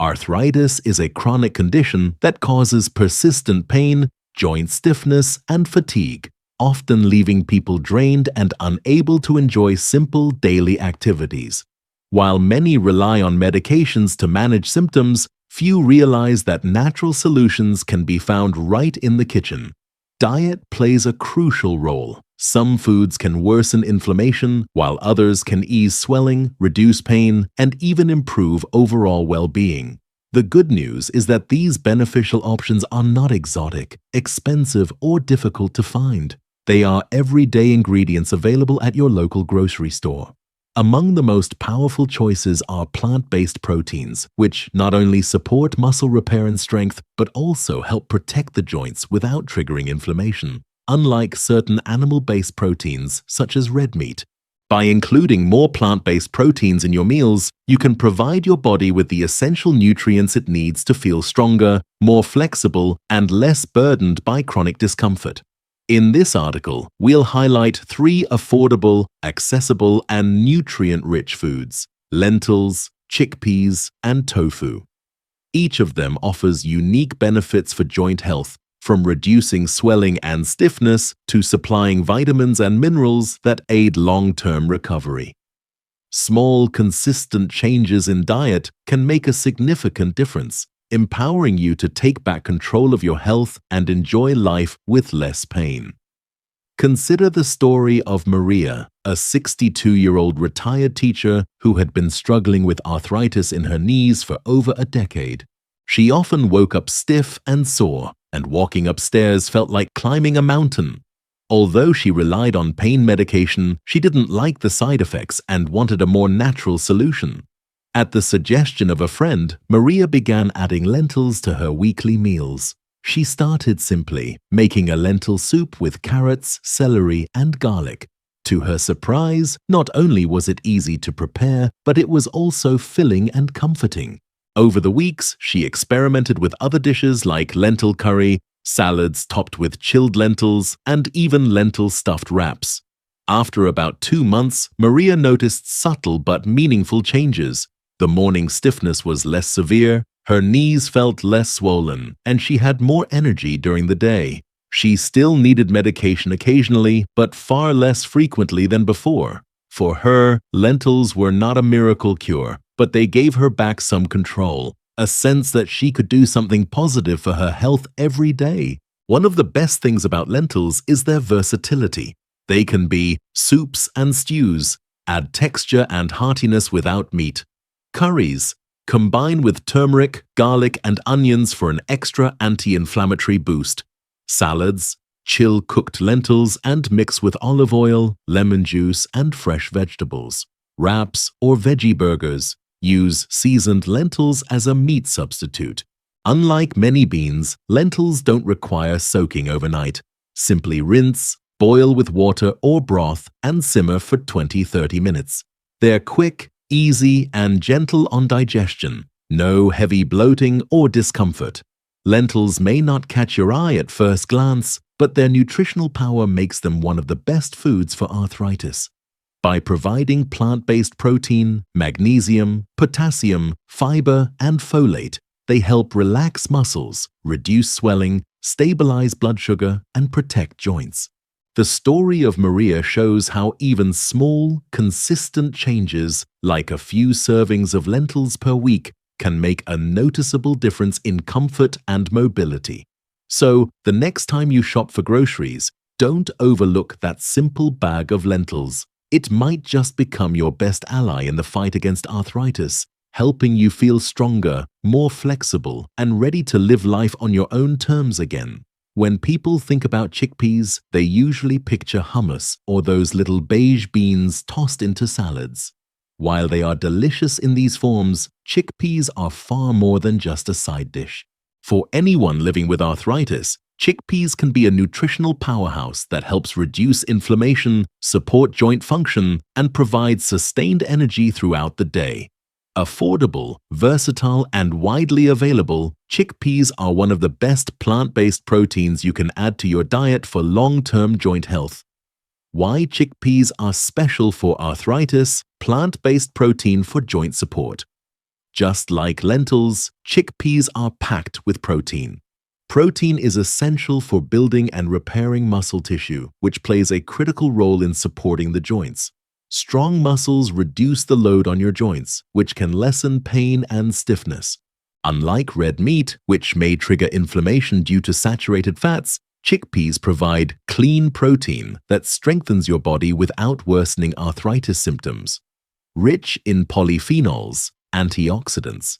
Arthritis is a chronic condition that causes persistent pain, joint stiffness, and fatigue, often leaving people drained and unable to enjoy simple daily activities. While many rely on medications to manage symptoms, few realize that natural solutions can be found right in the kitchen. Diet plays a crucial role. Some foods can worsen inflammation, while others can ease swelling, reduce pain, and even improve overall well-being. The good news is that these beneficial options are not exotic, expensive, or difficult to find. They are everyday ingredients available at your local grocery store. Among the most powerful choices are plant-based proteins, which not only support muscle repair and strength, but also help protect the joints without triggering inflammation, unlike certain animal-based proteins such as red meat. By including more plant-based proteins in your meals, you can provide your body with the essential nutrients it needs to feel stronger, more flexible, and less burdened by chronic discomfort. In this article, we'll highlight 3 affordable, accessible, and nutrient-rich foods: lentils, chickpeas, and tofu. Each of them offers unique benefits for joint health, from reducing swelling and stiffness to supplying vitamins and minerals that aid long-term recovery. Small, consistent changes in diet can make a significant difference, empowering you to take back control of your health and enjoy life with less pain. Consider the story of Maria, a 62-year-old retired teacher who had been struggling with arthritis in her knees for over a decade. She often woke up stiff and sore, and walking upstairs felt like climbing a mountain. Although she relied on pain medication, she didn't like the side effects and wanted a more natural solution. At the suggestion of a friend, Maria began adding lentils to her weekly meals. She started simply, making a lentil soup with carrots, celery, and garlic. To her surprise, not only was it easy to prepare, but it was also filling and comforting. Over the weeks, she experimented with other dishes like lentil curry, salads topped with chilled lentils, and even lentil-stuffed wraps. After about 2 months, Maria noticed subtle but meaningful changes. The morning stiffness was less severe, her knees felt less swollen, and she had more energy during the day. She still needed medication occasionally, but far less frequently than before. For her, lentils were not a miracle cure, but they gave her back some control, a sense that she could do something positive for her health every day. One of the best things about lentils is their versatility. They can be soups and stews, add texture and heartiness without meat. Curries, combine with turmeric, garlic, and onions for an extra anti-inflammatory boost. Salads, chill cooked lentils and mix with olive oil, lemon juice, and fresh vegetables. Wraps or veggie burgers, use seasoned lentils as a meat substitute. Unlike many beans, lentils don't require soaking overnight. Simply rinse, boil with water or broth, and simmer for 20–30 minutes. They're quick, easy, and gentle on digestion. No heavy bloating or discomfort. Lentils may not catch your eye at first glance, but their nutritional power makes them one of the best foods for arthritis. By providing plant-based protein, magnesium, potassium, fiber, and folate, they help relax muscles, reduce swelling, stabilize blood sugar, and protect joints. The story of Maria shows how even small, consistent changes, like a few servings of lentils per week, can make a noticeable difference in comfort and mobility. So, the next time you shop for groceries, don't overlook that simple bag of lentils. It might just become your best ally in the fight against arthritis, helping you feel stronger, more flexible, and ready to live life on your own terms again. When people think about chickpeas, they usually picture hummus or those little beige beans tossed into salads. While they are delicious in these forms, chickpeas are far more than just a side dish. For anyone living with arthritis, chickpeas can be a nutritional powerhouse that helps reduce inflammation, support joint function, and provide sustained energy throughout the day. Affordable, versatile, and widely available, chickpeas are one of the best plant-based proteins you can add to your diet for long-term joint health. Why chickpeas are special for arthritis, plant-based protein for joint support. Just like lentils, chickpeas are packed with protein. Protein is essential for building and repairing muscle tissue, which plays a critical role in supporting the joints. Strong muscles reduce the load on your joints, which can lessen pain and stiffness. Unlike red meat, which may trigger inflammation due to saturated fats, chickpeas provide clean protein that strengthens your body without worsening arthritis symptoms. Rich in polyphenols, antioxidants.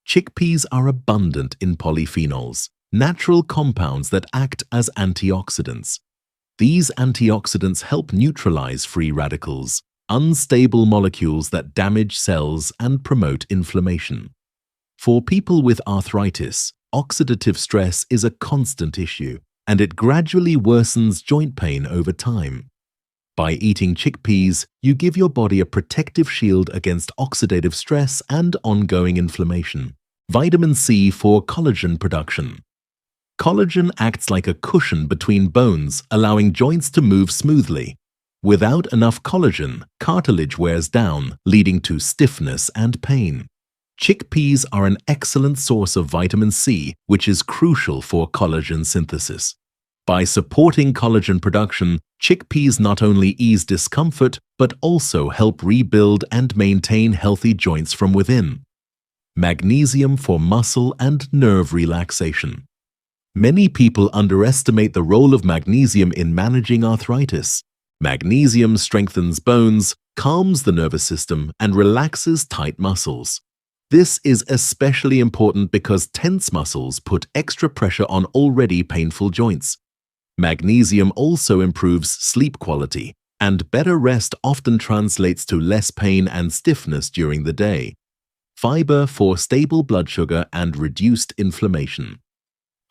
Chickpeas are abundant in polyphenols, natural compounds that act as antioxidants. These antioxidants help neutralize free radicals, unstable molecules that damage cells and promote inflammation. For people with arthritis, oxidative stress is a constant issue, and it gradually worsens joint pain over time. By eating chickpeas, you give your body a protective shield against oxidative stress and ongoing inflammation. Vitamin C for collagen production. Collagen acts like a cushion between bones, allowing joints to move smoothly. Without enough collagen, cartilage wears down, leading to stiffness and pain. Chickpeas are an excellent source of vitamin C, which is crucial for collagen synthesis. By supporting collagen production, chickpeas not only ease discomfort, but also help rebuild and maintain healthy joints from within. Magnesium for muscle and nerve relaxation. Many people underestimate the role of magnesium in managing arthritis. Magnesium strengthens bones, calms the nervous system, and relaxes tight muscles. This is especially important because tense muscles put extra pressure on already painful joints. Magnesium also improves sleep quality, and better rest often translates to less pain and stiffness during the day. Fiber for stable blood sugar and reduced inflammation.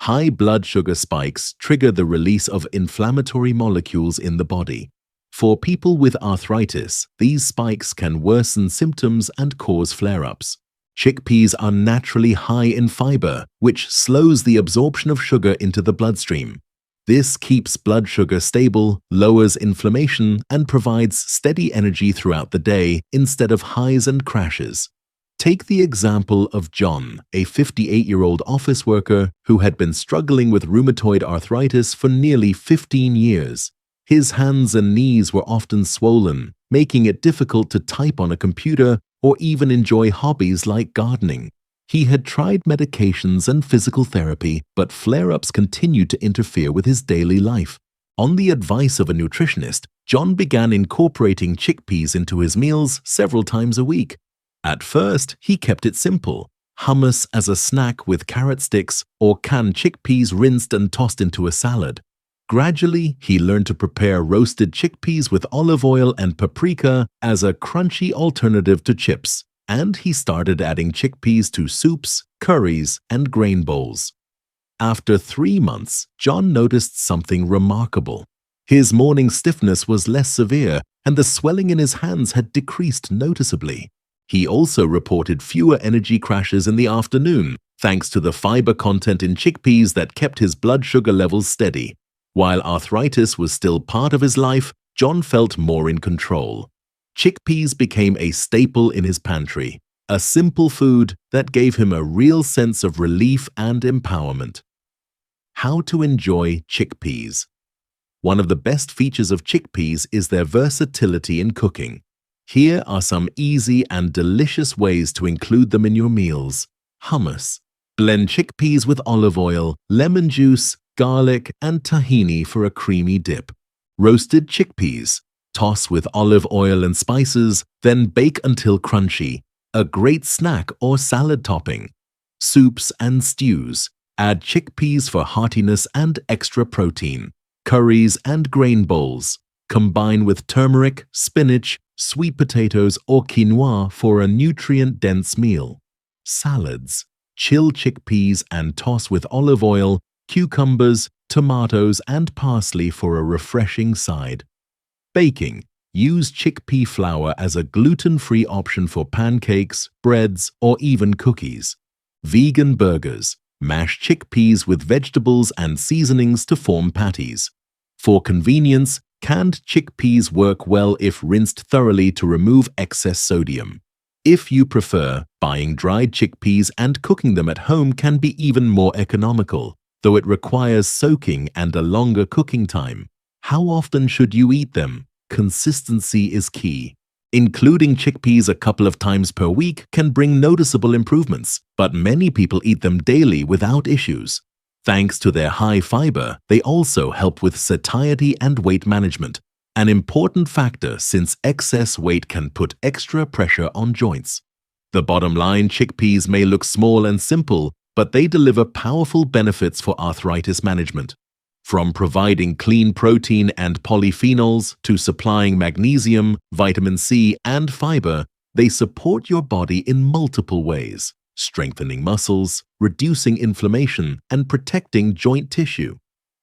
High blood sugar spikes trigger the release of inflammatory molecules in the body. For people with arthritis, these spikes can worsen symptoms and cause flare-ups. Chickpeas are naturally high in fiber, which slows the absorption of sugar into the bloodstream. This keeps blood sugar stable, lowers inflammation, and provides steady energy throughout the day instead of highs and crashes. Take the example of John, a 58-year-old office worker who had been struggling with rheumatoid arthritis for nearly 15 years. His hands and knees were often swollen, making it difficult to type on a computer or even enjoy hobbies like gardening. He had tried medications and physical therapy, but flare-ups continued to interfere with his daily life. On the advice of a nutritionist, John began incorporating chickpeas into his meals several times a week. At first, he kept it simple: hummus as a snack with carrot sticks or canned chickpeas rinsed and tossed into a salad. Gradually, he learned to prepare roasted chickpeas with olive oil and paprika as a crunchy alternative to chips, and he started adding chickpeas to soups, curries, and grain bowls. After 3 months, John noticed something remarkable. His morning stiffness was less severe, and the swelling in his hands had decreased noticeably. He also reported fewer energy crashes in the afternoon, thanks to the fiber content in chickpeas that kept his blood sugar levels steady. While arthritis was still part of his life, John felt more in control. Chickpeas became a staple in his pantry, a simple food that gave him a real sense of relief and empowerment. How to enjoy chickpeas. One of the best features of chickpeas is their versatility in cooking. Here are some easy and delicious ways to include them in your meals. Hummus. Blend chickpeas with olive oil, lemon juice, garlic, and tahini for a creamy dip. Roasted chickpeas. Toss with olive oil and spices, then bake until crunchy. A great snack or salad topping. Soups and stews. Add chickpeas for heartiness and extra protein. Curries and grain bowls. Combine with turmeric, spinach, sweet potatoes, or quinoa for a nutrient-dense meal. Salads. Chill chickpeas and toss with olive oil, cucumbers, tomatoes, and parsley for a refreshing side. Baking. Use chickpea flour as a gluten-free option for pancakes, breads, or even cookies. Vegan burgers. Mash chickpeas with vegetables and seasonings to form patties. For convenience, canned chickpeas work well if rinsed thoroughly to remove excess sodium. If you prefer, buying dried chickpeas and cooking them at home can be even more economical, though it requires soaking and a longer cooking time. How often should you eat them? Consistency is key. Including chickpeas a couple of times per week can bring noticeable improvements, but many people eat them daily without issues. Thanks to their high fiber, they also help with satiety and weight management, an important factor since excess weight can put extra pressure on joints. The bottom line, chickpeas may look small and simple, but they deliver powerful benefits for arthritis management. From providing clean protein and polyphenols to supplying magnesium, vitamin C, and fiber, they support your body in multiple ways, strengthening muscles, reducing inflammation, and protecting joint tissue.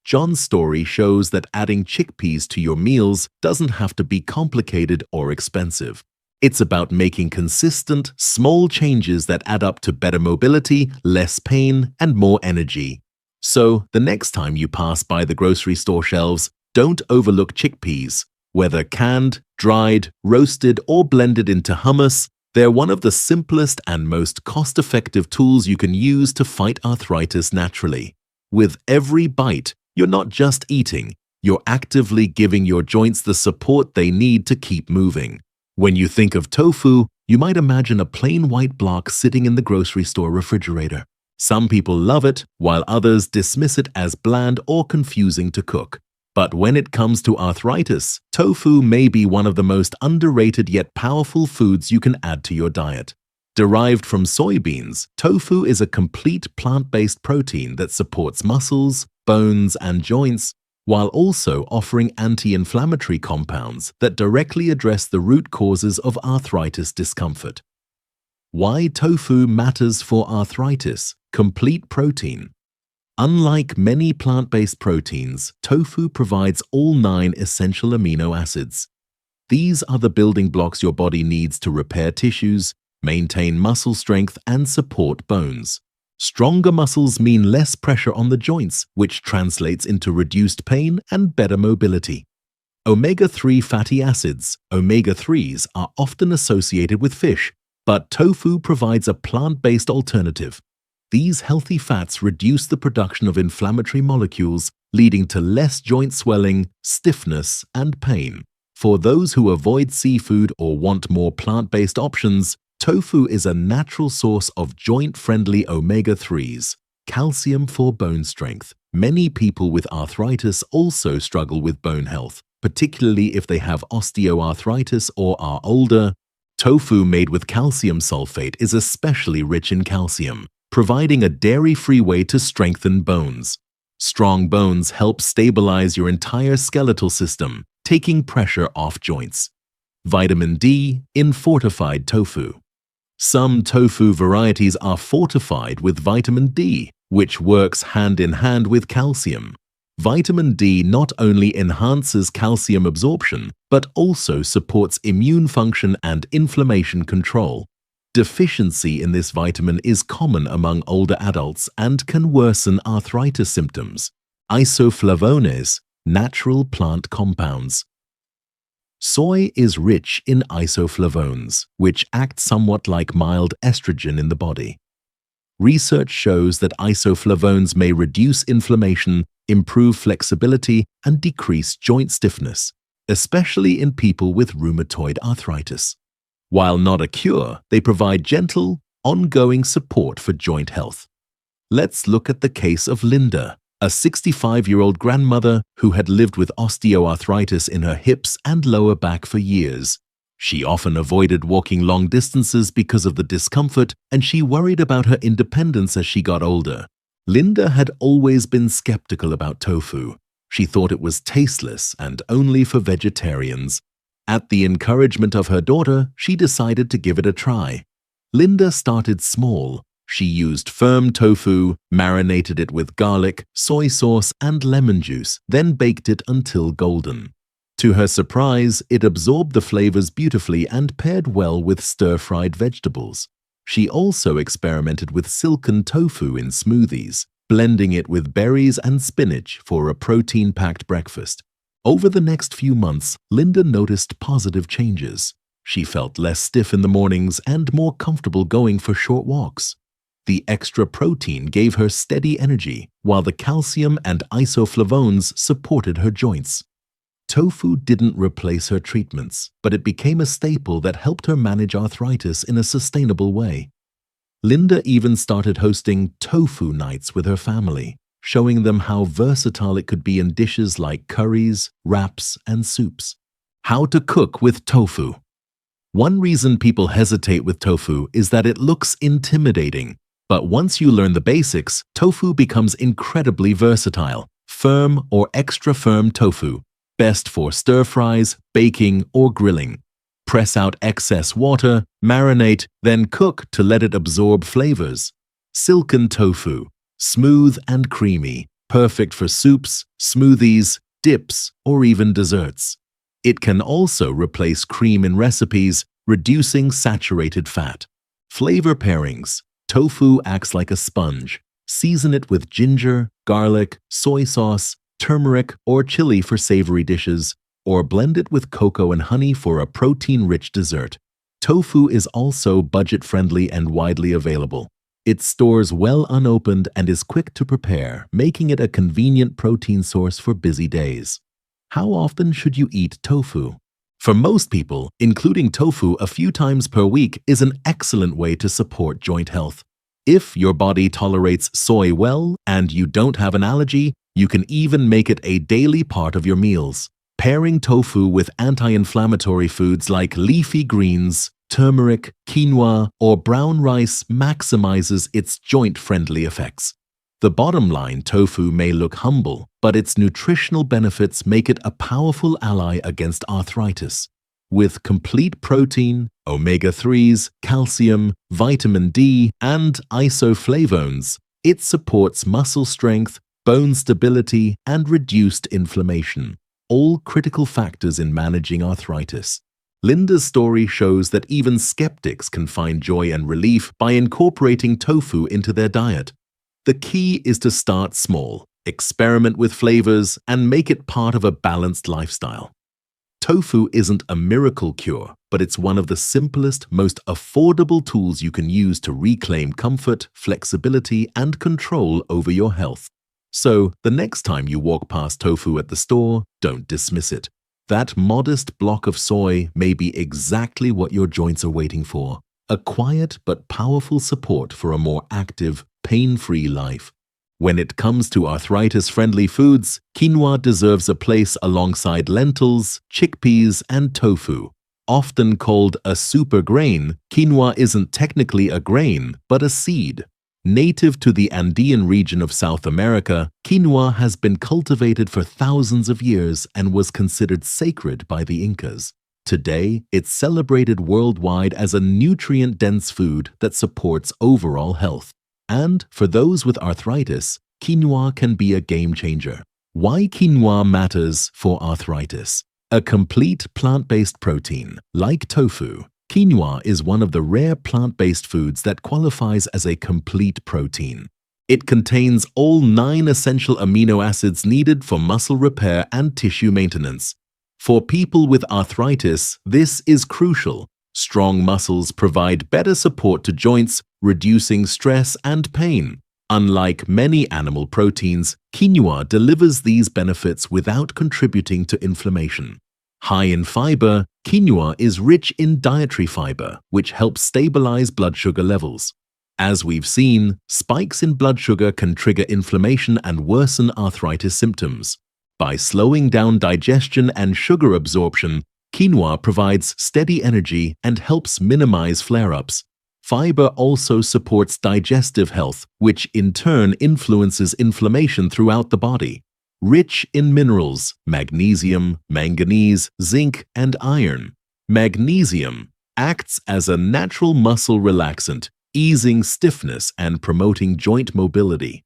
John's story shows that adding chickpeas to your meals doesn't have to be complicated or expensive. It's about making consistent, small changes that add up to better mobility, less pain, and more energy. So, the next time you pass by the grocery store shelves, don't overlook chickpeas. Whether canned, dried, roasted, or blended into hummus, they're one of the simplest and most cost-effective tools you can use to fight arthritis naturally. With every bite, you're not just eating, you're actively giving your joints the support they need to keep moving. When you think of tofu, you might imagine a plain white block sitting in the grocery store refrigerator. Some people love it, while others dismiss it as bland or confusing to cook. But when it comes to arthritis, tofu may be one of the most underrated yet powerful foods you can add to your diet. Derived from soybeans, tofu is a complete plant-based protein that supports muscles, bones, and joints, while also offering anti-inflammatory compounds that directly address the root causes of arthritis discomfort. Why tofu matters for arthritis? Complete protein. Unlike many plant-based proteins, tofu provides all 9 essential amino acids. These are the building blocks your body needs to repair tissues, maintain muscle strength, and support bones. Stronger muscles mean less pressure on the joints, which translates into reduced pain and better mobility. Omega-3 fatty acids, omega-3s, are often associated with fish, but tofu provides a plant-based alternative. These healthy fats reduce the production of inflammatory molecules, leading to less joint swelling, stiffness, and pain. For those who avoid seafood or want more plant-based options, tofu is a natural source of joint-friendly omega-3s, calcium for bone strength. Many people with arthritis also struggle with bone health, particularly if they have osteoarthritis or are older. Tofu made with calcium sulfate is especially rich in calcium, providing a dairy-free way to strengthen bones. Strong bones help stabilize your entire skeletal system, taking pressure off joints. Vitamin D in fortified tofu. Some tofu varieties are fortified with vitamin D, which works hand in hand with calcium. Vitamin D not only enhances calcium absorption, but also supports immune function and inflammation control. Deficiency in this vitamin is common among older adults and can worsen arthritis symptoms. Isoflavones, natural plant compounds. Soy is rich in isoflavones, which act somewhat like mild estrogen in the body. Research shows that isoflavones may reduce inflammation, improve flexibility, and decrease joint stiffness, especially in people with rheumatoid arthritis. While not a cure, they provide gentle, ongoing support for joint health. Let's look at the case of Linda, a 65-year-old grandmother who had lived with osteoarthritis in her hips and lower back for years. She often avoided walking long distances because of the discomfort, and she worried about her independence as she got older. Linda had always been skeptical about tofu. She thought it was tasteless and only for vegetarians. At the encouragement of her daughter, she decided to give it a try. Linda started small. She used firm tofu, marinated it with garlic, soy sauce, and lemon juice, then baked it until golden. To her surprise, it absorbed the flavors beautifully and paired well with stir-fried vegetables. She also experimented with silken tofu in smoothies, blending it with berries and spinach for a protein-packed breakfast. Over the next few months, Linda noticed positive changes. She felt less stiff in the mornings and more comfortable going for short walks. The extra protein gave her steady energy, while the calcium and isoflavones supported her joints. Tofu didn't replace her treatments, but it became a staple that helped her manage arthritis in a sustainable way. Linda even started hosting tofu nights with her family, showing them how versatile it could be in dishes like curries, wraps, and soups. How to cook with tofu. One reason people hesitate with tofu is that it looks intimidating. But once you learn the basics, tofu becomes incredibly versatile. Firm or extra firm tofu, best for stir-fries, baking, or grilling. Press out excess water, marinate, then cook to let it absorb flavors. Silken tofu, smooth and creamy, perfect for soups, smoothies, dips, or even desserts. It can also replace cream in recipes, reducing saturated fat. Flavor pairings. Tofu acts like a sponge. Season it with ginger, garlic, soy sauce, turmeric, or chili for savory dishes, or blend it with cocoa and honey for a protein-rich dessert. Tofu is also budget-friendly and widely available. It stores well unopened and is quick to prepare, making it a convenient protein source for busy days. How often should you eat tofu? For most people, including tofu a few times per week is an excellent way to support joint health. If your body tolerates soy well and you don't have an allergy, you can even make it a daily part of your meals. Pairing tofu with anti-inflammatory foods like leafy greens, turmeric, quinoa, or brown rice maximizes its joint-friendly effects. The bottom line, tofu may look humble, but its nutritional benefits make it a powerful ally against arthritis. With complete protein, omega-3s, calcium, vitamin D, and isoflavones, it supports muscle strength, bone stability, and reduced inflammation, all critical factors in managing arthritis. Linda's story shows that even skeptics can find joy and relief by incorporating tofu into their diet. The key is to start small, experiment with flavors, and make it part of a balanced lifestyle. Tofu isn't a miracle cure, but it's one of the simplest, most affordable tools you can use to reclaim comfort, flexibility, and control over your health. So, the next time you walk past tofu at the store, don't dismiss it. That modest block of soy may be exactly what your joints are waiting for. A quiet but powerful support for a more active, pain-free life. When it comes to arthritis-friendly foods, quinoa deserves a place alongside lentils, chickpeas, and tofu. Often called a super grain, quinoa isn't technically a grain, but a seed. Native to the Andean region of South America, quinoa has been cultivated for thousands of years and was considered sacred by the Incas. Today, it's celebrated worldwide as a nutrient-dense food that supports overall health. And for those with arthritis, quinoa can be a game changer. Why quinoa matters for arthritis? A complete plant-based protein, like tofu, quinoa is one of the rare plant-based foods that qualifies as a complete protein. It contains all 9 essential amino acids needed for muscle repair and tissue maintenance. For people with arthritis, this is crucial. Strong muscles provide better support to joints, reducing stress and pain. Unlike many animal proteins, quinoa delivers these benefits without contributing to inflammation. High in fiber, quinoa is rich in dietary fiber, which helps stabilize blood sugar levels. As we've seen, spikes in blood sugar can trigger inflammation and worsen arthritis symptoms. By slowing down digestion and sugar absorption, quinoa provides steady energy and helps minimize flare-ups. Fiber also supports digestive health, which in turn influences inflammation throughout the body. Rich in minerals, magnesium, manganese, zinc, and iron. Magnesium acts as a natural muscle relaxant, easing stiffness and promoting joint mobility.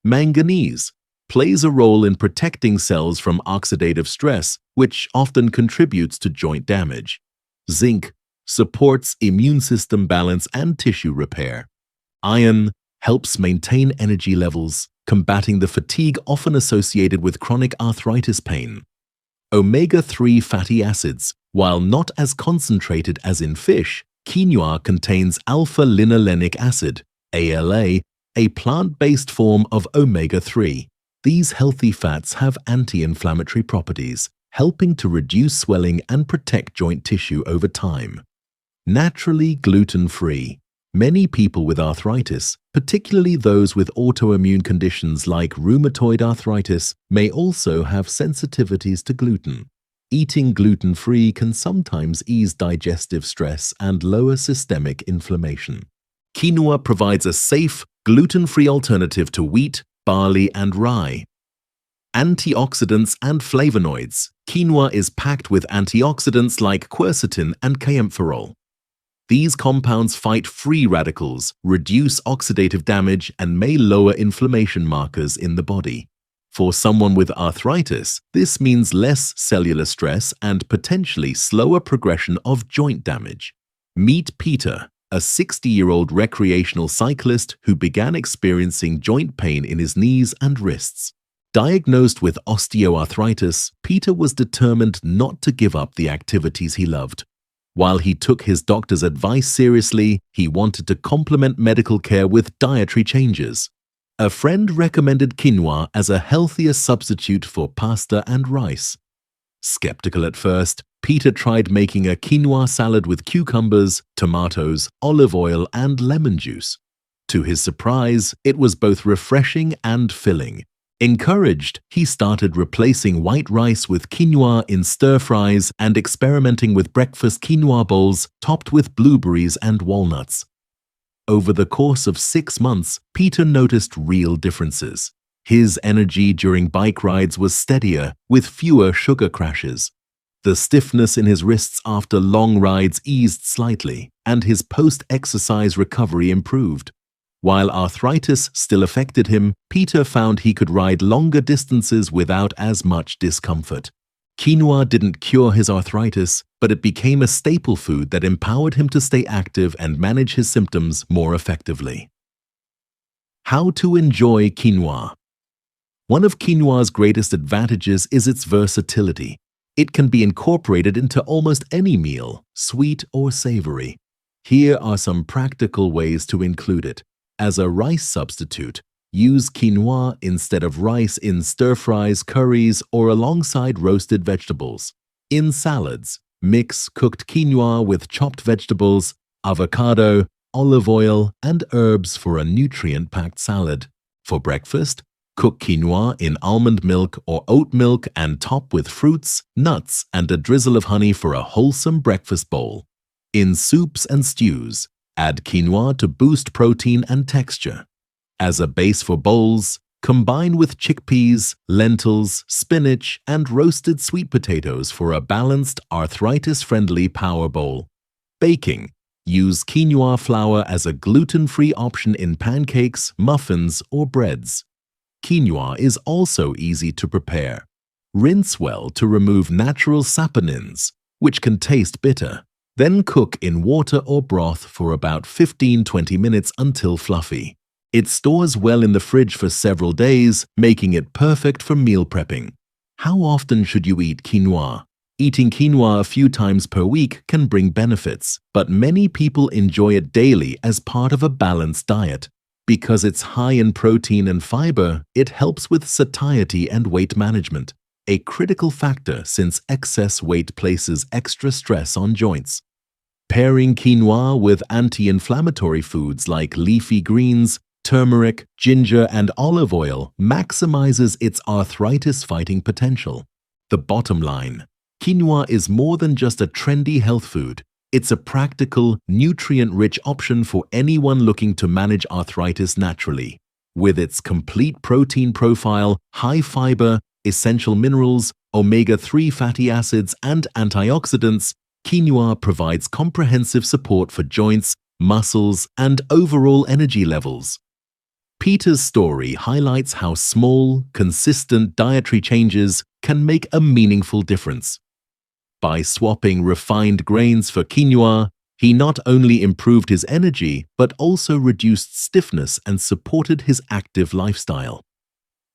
Manganese plays a role in protecting cells from oxidative stress, which often contributes to joint damage. Zinc supports immune system balance and tissue repair. Iron helps maintain energy levels, combating the fatigue often associated with chronic arthritis pain. Omega-3 fatty acids While not as concentrated as in fish, quinoa contains alpha-linolenic acid, ALA, a plant-based form of omega-3. These healthy fats have anti-inflammatory properties, helping to reduce swelling and protect joint tissue over time. Naturally gluten-free. Many people with arthritis, particularly those with autoimmune conditions like rheumatoid arthritis, may also have sensitivities to gluten. Eating gluten-free can sometimes ease digestive stress and lower systemic inflammation. Quinoa provides a safe, gluten-free alternative to wheat, barley, and rye. Antioxidants and flavonoids. Quinoa is packed with antioxidants like quercetin and kaempferol. These compounds fight free radicals, reduce oxidative damage, and may lower inflammation markers in the body. For someone with arthritis, this means less cellular stress and potentially slower progression of joint damage. Meet Peter, a 60-year-old recreational cyclist who began experiencing joint pain in his knees and wrists. Diagnosed with osteoarthritis, Peter was determined not to give up the activities he loved. While he took his doctor's advice seriously, he wanted to complement medical care with dietary changes. A friend recommended quinoa as a healthier substitute for pasta and rice. Skeptical at first, Peter tried making a quinoa salad with cucumbers, tomatoes, olive oil, and lemon juice. To his surprise, it was both refreshing and filling. Encouraged, he started replacing white rice with quinoa in stir-fries and experimenting with breakfast quinoa bowls topped with blueberries and walnuts. Over the course of 6 months, Peter noticed real differences. His energy during bike rides was steadier, with fewer sugar crashes. The stiffness in his wrists after long rides eased slightly, and his post-exercise recovery improved. While arthritis still affected him, Peter found he could ride longer distances without as much discomfort. Quinoa didn't cure his arthritis, but it became a staple food that empowered him to stay active and manage his symptoms more effectively. How to enjoy quinoa. One of quinoa's greatest advantages is its versatility. It can be incorporated into almost any meal, sweet or savory. Here are some practical ways to include it. As a rice substitute, use quinoa instead of rice in stir-fries, curries, or alongside roasted vegetables. In salads, mix cooked quinoa with chopped vegetables, avocado, olive oil, and herbs for a nutrient-packed salad. For breakfast, cook quinoa in almond milk or oat milk and top with fruits, nuts, and a drizzle of honey for a wholesome breakfast bowl. In soups and stews, add quinoa to boost protein and texture. As a base for bowls, combine with chickpeas, lentils, spinach, and roasted sweet potatoes for a balanced, arthritis-friendly power bowl. Baking. Use quinoa flour as a gluten-free option in pancakes, muffins, or breads. Quinoa is also easy to prepare. Rinse well to remove natural saponins, which can taste bitter. Then cook in water or broth for about 15–20 minutes until fluffy. It stores well in the fridge for several days, making it perfect for meal prepping. How often should you eat quinoa? Eating quinoa a few times per week can bring benefits, but many people enjoy it daily as part of a balanced diet. Because it's high in protein and fiber, it helps with satiety and weight management, a critical factor since excess weight places extra stress on joints. Pairing quinoa with anti-inflammatory foods like leafy greens, turmeric, ginger, and olive oil maximizes its arthritis-fighting potential. The bottom line: quinoa is more than just a trendy health food. It's a practical, nutrient-rich option for anyone looking to manage arthritis naturally. With its complete protein profile, high fiber, essential minerals, omega-3 fatty acids, and antioxidants, quinoa provides comprehensive support for joints, muscles, and overall energy levels. Peter's story highlights how small, consistent dietary changes can make a meaningful difference. By swapping refined grains for quinoa, he not only improved his energy but also reduced stiffness and supported his active lifestyle.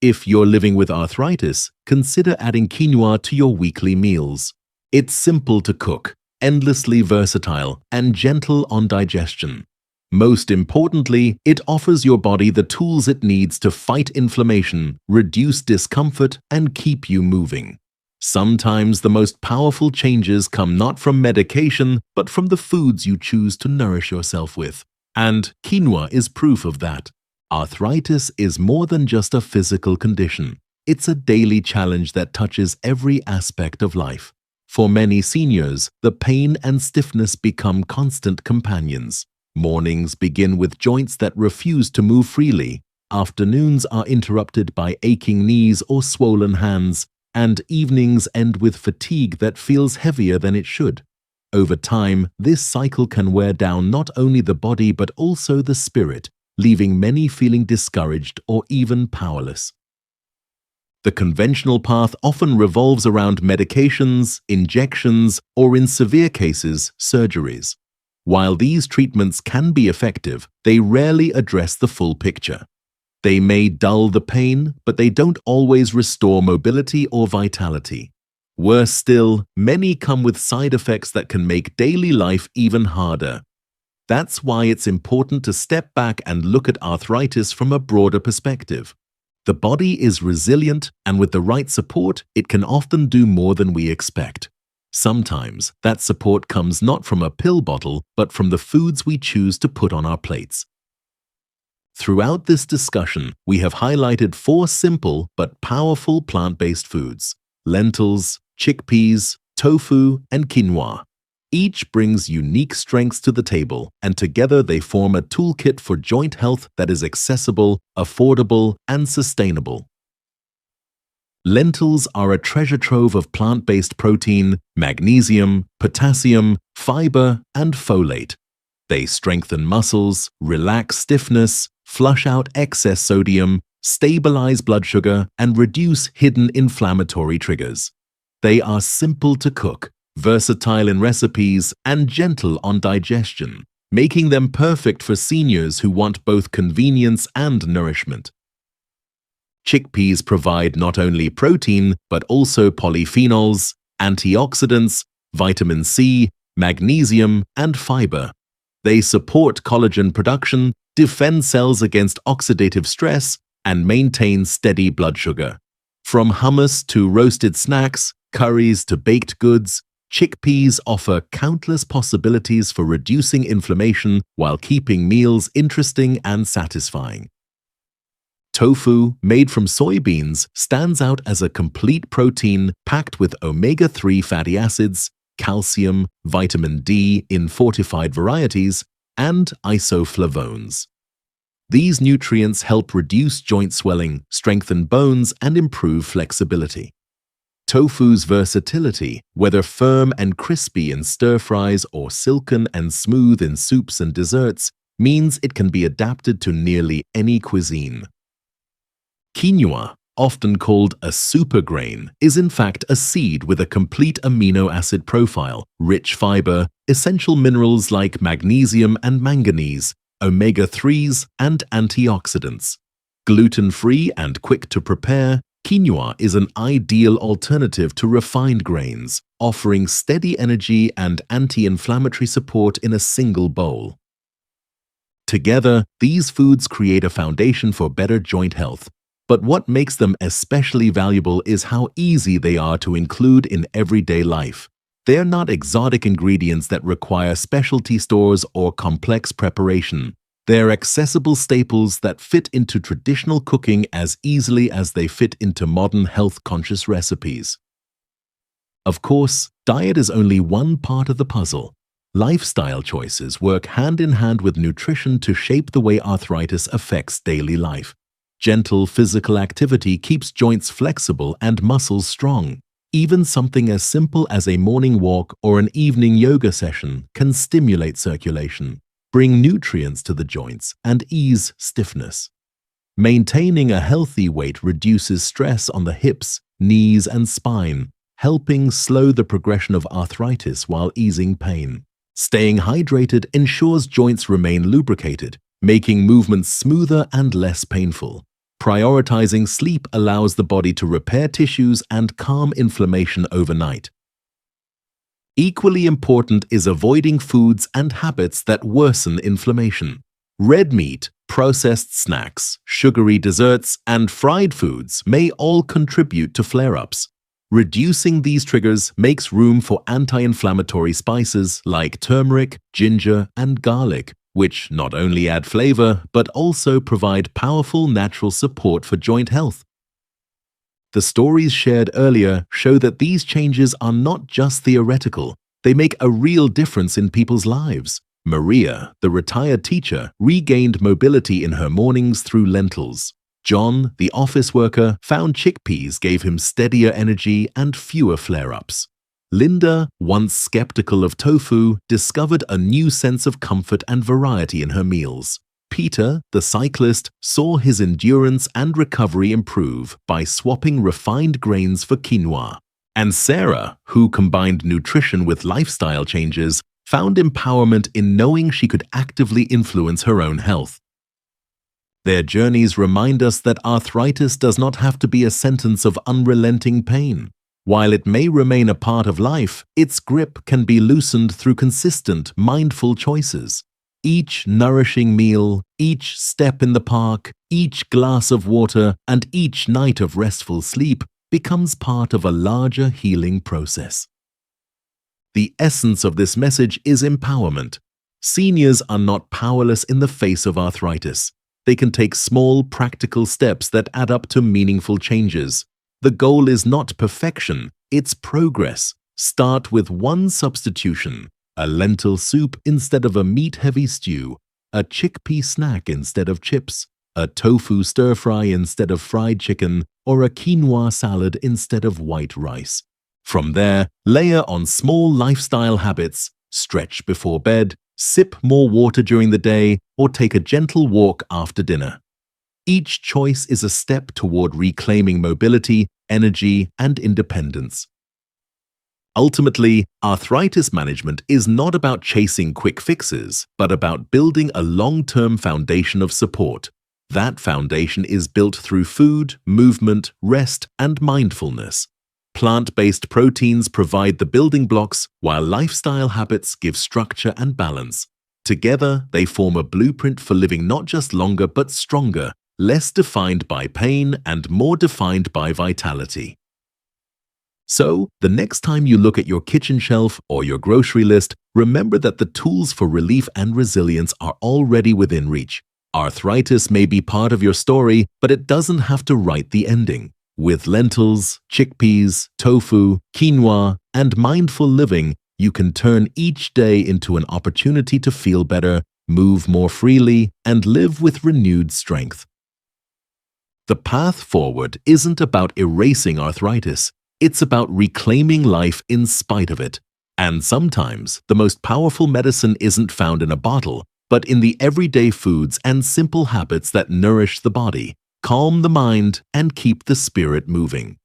If you're living with arthritis, consider adding quinoa to your weekly meals. It's simple to cook, endlessly versatile, and gentle on digestion. Most importantly, it offers your body the tools it needs to fight inflammation, reduce discomfort, and keep you moving. Sometimes the most powerful changes come not from medication, but from the foods you choose to nourish yourself with. And quinoa is proof of that. Arthritis is more than just a physical condition. It's a daily challenge that touches every aspect of life. For many seniors, the pain and stiffness become constant companions. Mornings begin with joints that refuse to move freely. Afternoons are interrupted by aching knees or swollen hands, and evenings end with fatigue that feels heavier than it should. Over time, this cycle can wear down not only the body but also the spirit, leaving many feeling discouraged or even powerless. The conventional path often revolves around medications, injections, or in severe cases, surgeries. While these treatments can be effective, they rarely address the full picture. They may dull the pain, but they don't always restore mobility or vitality. Worse still, many come with side effects that can make daily life even harder. That's why it's important to step back and look at arthritis from a broader perspective. The body is resilient, and with the right support, it can often do more than we expect. Sometimes that support comes not from a pill bottle, but from the foods we choose to put on our plates. Throughout this discussion, we have highlighted 4 simple but powerful plant-based foods: lentils, chickpeas, tofu, and quinoa. Each brings unique strengths to the table, and together they form a toolkit for joint health that is accessible, affordable, and sustainable. Lentils are a treasure trove of plant-based protein, magnesium, potassium, fiber, and folate. They strengthen muscles, relax stiffness, flush out excess sodium, stabilize blood sugar, and reduce hidden inflammatory triggers. They are simple to cook, versatile in recipes, and gentle on digestion, making them perfect for seniors who want both convenience and nourishment. Chickpeas provide not only protein, but also polyphenols, antioxidants, vitamin C, magnesium, and fiber. They support collagen production, defend cells against oxidative stress, and maintain steady blood sugar. From hummus to roasted snacks, curries to baked goods, chickpeas offer countless possibilities for reducing inflammation while keeping meals interesting and satisfying. Tofu, made from soybeans, stands out as a complete protein packed with omega-3 fatty acids, calcium, vitamin D in fortified varieties, and isoflavones. These nutrients help reduce joint swelling, strengthen bones, and improve flexibility. Tofu's versatility, whether firm and crispy in stir-fries or silken and smooth in soups and desserts, means it can be adapted to nearly any cuisine. Quinoa, often called a supergrain, is in fact a seed with a complete amino acid profile, rich fiber, essential minerals like magnesium and manganese, omega-3s, and antioxidants. Gluten-free and quick to prepare, quinoa is an ideal alternative to refined grains, offering steady energy and anti-inflammatory support in a single bowl. Together, these foods create a foundation for better joint health. But what makes them especially valuable is how easy they are to include in everyday life. They are not exotic ingredients that require specialty stores or complex preparation. They're accessible staples that fit into traditional cooking as easily as they fit into modern health-conscious recipes. Of course, diet is only one part of the puzzle. Lifestyle choices work hand in hand with nutrition to shape the way arthritis affects daily life. Gentle physical activity keeps joints flexible and muscles strong. Even something as simple as a morning walk or an evening yoga session can stimulate circulation, bring nutrients to the joints, and ease stiffness. Maintaining a healthy weight reduces stress on the hips, knees, and spine, helping slow the progression of arthritis while easing pain. Staying hydrated ensures joints remain lubricated, making movements smoother and less painful. Prioritizing sleep allows the body to repair tissues and calm inflammation overnight. Equally important is avoiding foods and habits that worsen inflammation. Red meat, processed snacks, sugary desserts, and fried foods may all contribute to flare-ups. Reducing these triggers makes room for anti-inflammatory spices like turmeric, ginger, and garlic, which not only add flavor but also provide powerful natural support for joint health. The stories shared earlier show that these changes are not just theoretical, they make a real difference in people's lives. Maria, the retired teacher, regained mobility in her mornings through lentils. John, the office worker, found chickpeas gave him steadier energy and fewer flare-ups. Linda, once skeptical of tofu, discovered a new sense of comfort and variety in her meals. Peter, the cyclist, saw his endurance and recovery improve by swapping refined grains for quinoa. And Sarah, who combined nutrition with lifestyle changes, found empowerment in knowing she could actively influence her own health. Their journeys remind us that arthritis does not have to be a sentence of unrelenting pain. While it may remain a part of life, its grip can be loosened through consistent, mindful choices. Each nourishing meal, each step in the park, each glass of water, and each night of restful sleep becomes part of a larger healing process. The essence of this message is empowerment. Seniors are not powerless in the face of arthritis. They can take small, practical steps that add up to meaningful changes. The goal is not perfection, it's progress. Start with one substitution: a lentil soup instead of a meat-heavy stew, a chickpea snack instead of chips, a tofu stir-fry instead of fried chicken, or a quinoa salad instead of white rice. From there, layer on small lifestyle habits: stretch before bed, sip more water during the day, or take a gentle walk after dinner. Each choice is a step toward reclaiming mobility, energy, and independence. Ultimately, arthritis management is not about chasing quick fixes, but about building a long-term foundation of support. That foundation is built through food, movement, rest, and mindfulness. Plant-based proteins provide the building blocks, while lifestyle habits give structure and balance. Together, they form a blueprint for living not just longer but stronger, less defined by pain and more defined by vitality. So, the next time you look at your kitchen shelf or your grocery list, remember that the tools for relief and resilience are already within reach. Arthritis may be part of your story, but it doesn't have to write the ending. With lentils, chickpeas, tofu, quinoa, and mindful living, you can turn each day into an opportunity to feel better, move more freely, and live with renewed strength. The path forward isn't about erasing arthritis. It's about reclaiming life in spite of it. And sometimes, the most powerful medicine isn't found in a bottle, but in the everyday foods and simple habits that nourish the body, calm the mind, and keep the spirit moving.